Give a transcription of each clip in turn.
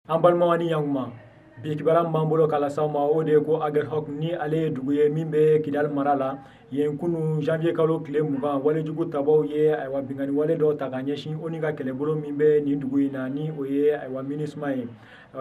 an balimani yankuma bi kibaran b'an bolo k'a las'aw ma o de ye ko Aguelhok ni ale ye dugu ye min bɛ Kidal mara la yen kunu janvier kalo tile 20 walejugu tabaw ye aywa bingani wale dɔ ta ka ɲɛsin ONU ka kɛlɛbolo min bɛ nin dugu in na ni o ye aywa MINUSMA ye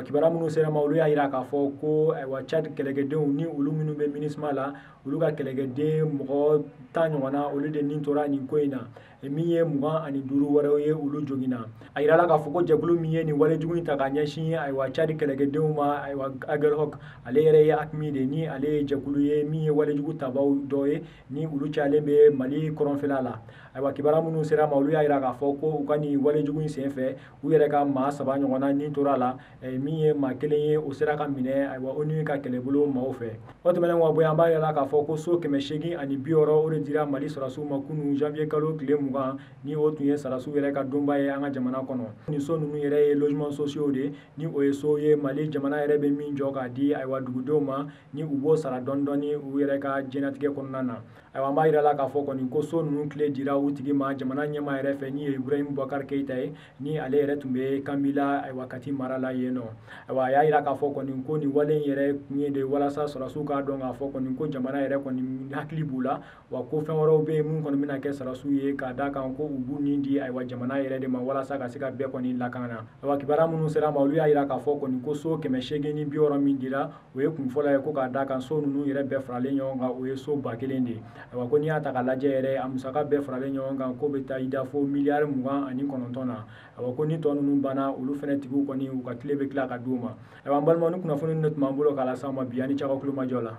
kibaruya minnu sera ma olu y'a jira k'a fɔ ko aywa Tchad kɛlɛkɛdenw ni olu minnu bɛ MINUSMA la olu ka kɛlɛkɛden mɔgɔ 10 ɲɔgɔnna olu de nin tora nin ko in na min ye 25 wɛrɛw ye olu joginna a yirala k'a fɔ ko jɛkulu min ye nin walejugu in ta ka ɲɛsin aywa Tchad kɛlɛkɛdenw ma aywa Aguelhok ale yɛrɛ ye AQMI de ni ale ye jɛkulu ye min ye walejugu tabaw dɔ ye ni olu cayalen bɛ Mali kɔrɔnfɛla la aywa kibaruya minnu sera ma olu y'a jira k'a fɔ ko u ka nin walejugu in senfɛ u yɛrɛ ka maa 3 ɲɔgɔnna nin tora la min ye maa 1 ye o sera ka minɛ aywa ONU ka kɛlɛbolo maaw fɛ o tɛmɛnen kɔ bɔ yen an b'a yirala k'a fɔ ko so 860 o de dira Mali sɔrɔsiw ma kunu janvier kalo tile 20 ni o tun ye sɔrɔsiw yɛrɛ ka donba ye an ka jamana kɔnɔ nin so ninnu yɛrɛ ye logements sociaux de ni o ye so ye Mali jamana yɛrɛ bɛ min jɔ k'a di aywa dugudenw ma ni u b'o sara dɔɔni dɔɔni u yɛrɛ ka diɲɛnatigɛ kɔnɔna na aywa an b'a yirala k'a fɔ kɔni ko so ninnu tile dira u tigi ma jamana ɲɛmaa yɛrɛ fɛ ni ye Ibrahim Boubacar Keïta ye ni ale yɛrɛ tun bɛ Kambila aywa Kati mara la yen nɔ aywa a y'a jira k'a fɔ kɔni ko nin wale in yɛrɛ kun ye de walasa sɔrɔsiw k'a dɔn k'a fɔ kɔni ko jamana yɛrɛ kɔni hakili b'u la wa ko fɛn wɛrɛw bɛ yen mun kɔni bɛna kɛ sɔrɔsiw ye k'a d'a kan ko u b'u nin di aywa jamana yɛrɛ de ma walasa ka se ka bɛɛ kɔni lakana aywa kibaruya minnu sera ma olu y'a jira k'a fɔ kɔni ko so 860 min dira o ye kun fɔlɔ ye ko k'a d'a kan so ninnu yɛrɛ bɛɛ faralen ɲɔgɔn kan o ye so 1000 de aywa ko n'i y'a ta k'a lajɛ yɛrɛ a musaka bɛɛ faralen ɲɔgɔn kan ko bɛ taa i da fo miliyari 29 na aywa ko ni tɔ ninnu banna olu fɛnɛ tigiw kɔni u ka tile bɛ tila ka d'u ma aywa an balima ni kunnafoni de tun b'an bolo k'a las'aw ma bi ani cɛ aw ka kulomajɔ la